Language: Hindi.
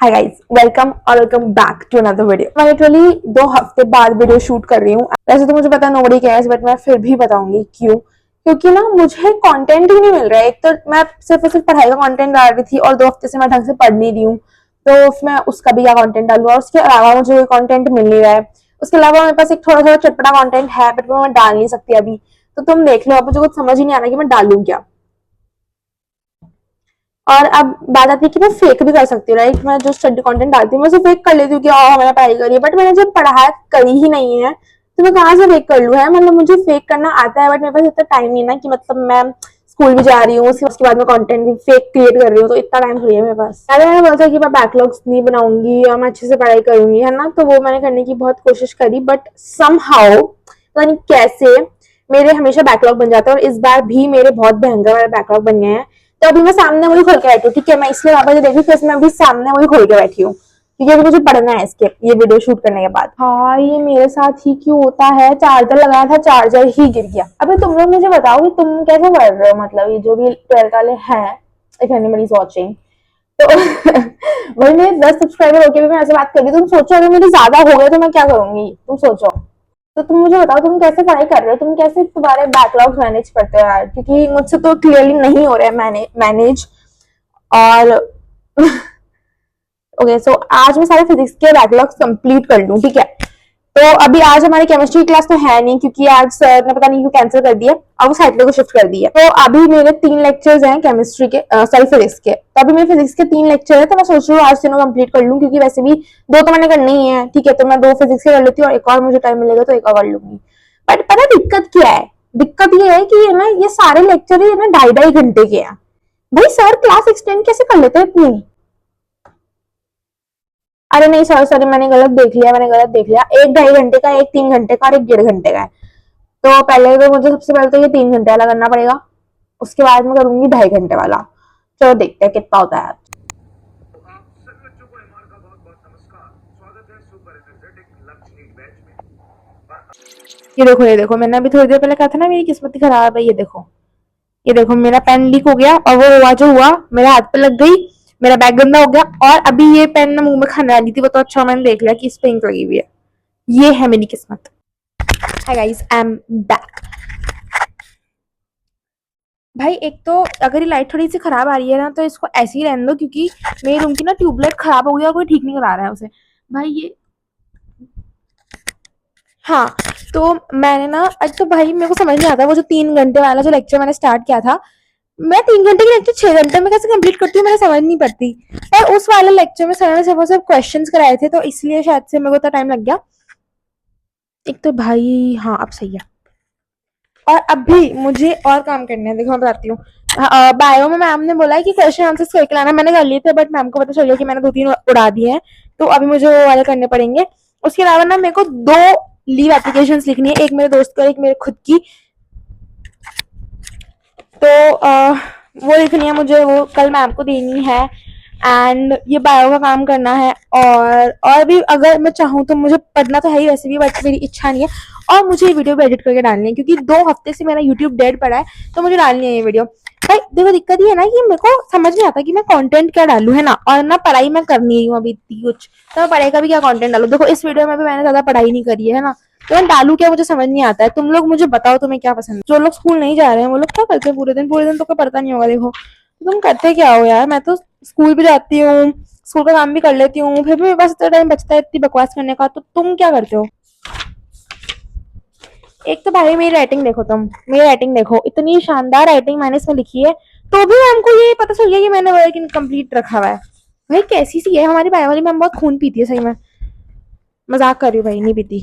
हाय गाइस, वेलकम और welcome back to another video. मैं लिटरली 2 हफ्ते बाद वीडियो शूट कर रही हूँ। वैसे तो मुझे पता नोबडी केयर्स, बट मैं फिर भी बताऊंगी क्यों। क्योंकि ना मुझे कंटेंट ही नहीं मिल रहा है। एक तो मैं सिर्फ और सिर्फ पढ़ाई का कंटेंट डाल रही थी और 2 हफ्ते से मैं ढंग से पढ़ नहीं रही हूँ, तो मैं उसका भी क्या कंटेंट डालूँ। और उसके अलावा मुझे कोई कंटेंट मिल नहीं रहा है। उसके अलावा मेरे पास एक थोड़ा थोड़ा चटपटा कंटेंट है, बट वो मैं डाल नहीं सकती अभी। तो तुम देख लो, अब मुझे कुछ समझ ही नहीं आ रहा कि मैं डालूं क्या। और अब बात आती है कि मैं फेक भी कर सकती हूँ, राइट। मैं जो स्टडी कंटेंट डालती हूँ मैं उसे फेक कर लेती हूँ कि मैंने पढ़ाई करी है, बट मैंने जब पढ़ाई करी ही नहीं है तो मैं कहाँ से फेक कर लूँ। है मतलब मुझे फेक करना आता है, बट मेरे पास इतना टाइम नहीं ना कि मतलब मैं स्कूल भी जा रही हूँ, उसके बाद में कंटेंट भी फेक क्रिएट कर रही हूँ, तो इतना टाइम थोड़ी है मेरे पास। अगर मैंने बोला था कि मैं बैकलॉग्स नहीं बनाऊंगी या मैं अच्छे से पढ़ाई करूंगी, है ना, तो वो मैंने करने की बहुत कोशिश करी, बट समहाउ पता नहीं कैसे मेरे हमेशा बैकलॉग बन जाता है। और इस बार भी मेरे बहुत भयंकर वाले बैकलॉग बन गए हैं। तो अभी मैं सामने वही खोल के बैठी हूँ, ठीक है। मैं इसलिए वापस देख रही हूँ, मैं अभी सामने वही खोल के बैठी हूँ क्योंकि अभी मुझे पढ़ना है इसके ये वीडियो शूट करने के बाद। हाँ, ये मेरे साथ ही क्यों होता है। चार्जर लगाया था, चार्जर ही गिर गया। अभी तुम लोग मुझे बताओ कि तुम कैसे पढ़ रहे हो। मतलब ये जो भी 12th वाले हैं, इफ एनीबडी इज वाचिंग, तो वही मेरे 10 सब्सक्राइबर होके भी मैं ऐसे बात कर रही हूँ। तुम सोचो अगर मेरे ज्यादा हो गए तो मैं क्या करूंगी, तुम सोचो। तो तुम मुझे बताओ तुम कैसे पढ़ाई कर रहे हो, तुम कैसे तुम्हारे बैकलॉग्स मैनेज करते हो यार, क्योंकि मुझसे तो क्लियरली नहीं हो रहा है मैनेज। और ओके, सो आज मैं सारे फिजिक्स के बैकलॉग्स कंप्लीट कर लूं, ठीक है। तो अभी आज हमारी केमिस्ट्री क्लास तो है नहीं, क्योंकि आज सर ने पता नहीं क्यों कैंसिल कर दिया और वो सैटरडे को शिफ्ट कर दिया। तो अभी मेरे 3 लेक्चर्स हैं केमिस्ट्री के, सॉरी फिजिक्स के। तो अभी मेरे फिजिक्स के 3 लेक्चर है, तो मैं सोच रही हूँ आज तीनों कंप्लीट कर लूँ, क्योंकि वैसे भी 2 तो मैंने करनी ही है, ठीक है। तो मैं 2 फिजिक्स के कर लेती हूँ और एक और मुझे टाइम मिलेगा तो एक और कर लूंगी। बट पता दिक्कत क्या है, दिक्कत ये है कि ना ये सारे लेक्चर ही ना 2.5-2.5 घंटे के हैं। भाई सर क्लास एक्सटेंड कैसे कर लेते हैं इतनी। अरे नहीं, सॉरी सॉरी, मैंने गलत देख लिया। एक 2.5 घंटे का, एक 3 घंटे का और एक 1.5 घंटे का है। तो पहले तो मुझे सबसे पहले तो ये 3 घंटे वाला करना पड़ेगा, उसके बाद मैं करूंगी 2.5 घंटे वाला। चलो देखते हैं कितना होता है। ये देखो मैंने अभी थोड़ी देर पहले कहा था ना मेरी किस्मत ही खराब है। ये देखो मेरा पेन लीक हो गया, और वो हुआ जो हुआ मेरे हाथ पे लग गई, मेरा बैग गंदा हो गया। और अभी ये पेन मैं मुंह में खाने वाली थी, वो तो अच्छा मैंने देख लिया कि इस पे इंक लगी हुई है। ये है मेरी किस्मत। Hi guys, I am back. भाई एक तो अगर ये लाइट थोड़ी सी खराब आ रही है ना, तो इसको ऐसे ही रहने दो, क्योंकि मेरे रूम की ना ट्यूबलाइट खराब हो गई और कोई ठीक नहीं करा रहा है उसे। भाई ये, हाँ। तो मैंने ना आज तो भाई मेरे को समझ नहीं आता, वो जो 3 घंटे वाला जो लेक्चर मैंने स्टार्ट किया था, मैं 3 घंटे के लेक्चर 6 घंटे में कैसे कंप्लीट करती हूँ, मेरे समझ नहीं पड़ती। और उस वाले लेक्चर में सर ने सिर्फ क्वेश्चन कराए थे, तो इसलिए शायद से मेरे को इतना टाइम लग गया। एक तो भाई, हाँ अब सही है। और अभी मुझे और काम करने हैं, देखो मैं बताती हूँ। बायो में मैम ने बोला है कि क्वेश्चन आंसर्स करके लाना। मैंने कर लिए थे, बट मैम को पता चल गया कि मैंने 2-3 उड़ा दिए हैं, तो अभी मुझे वो वाले करने पड़ेंगे। उसके अलावा ना मेरे को 2 लीव एप्लीकेशंस लिखनी है, एक मेरे दोस्त की और एक मेरे खुद की। तो वो लिखनी है मुझे, वो कल मैम को देनी है। एंड ये बायो का काम करना है। और भी अगर मैं चाहूँ तो मुझे पढ़ना तो है ही वैसे भी, बट मेरी इच्छा नहीं है। और मुझे ये वीडियो भी एडिट करके डालनी है, क्योंकि 2 हफ्ते से मेरा यूट्यूब डेड पड़ा है, तो मुझे डालनी है ये वीडियो। भाई देखो दिक्कत ये है ना कि मेरे को समझ नहीं आता कि मैं कंटेंट क्या डालूं, है ना। और ना पढ़ाई मैं कर नहीं रही हूँ अभी इतनी कुछ, तो मैं पढ़ाई का भी क्या कंटेंट डालू। देखो इस वीडियो में भी मैंने ज्यादा पढ़ाई नहीं करी है ना, तो मैं डालू क्या मुझे समझ नहीं आता है। तुम लोग मुझे बताओ तुम्हें क्या पसंद है। जो लोग स्कूल नहीं जा रहे हैं वो लोग क्या करते हैं पूरे दिन, पूरे दिन तो कोई पढ़ता नहीं होगा। देखो तुम करते क्या हो यार। मैं तो स्कूल भी जाती हूँ, स्कूल का काम भी कर लेती हूँ, फिर भी मेरे पास इतना टाइम बचता है इतनी बकवास करने का। तो तुम क्या करते हो। एक तो भाई मेरी राइटिंग देखो, तुम मेरी राइटिंग देखो, इतनी शानदार राइटिंग मैंने इसमें लिखी है, तो भी हमको ये पता चल गया कि मैंने वर्क इनकम्प्लीट रखा हुआ है। भाई कैसी सी है हमारी बायो वाली मैम, बहुत खून पीती है सही में। मजाक कर रही हूँ भाई, नहीं पीती।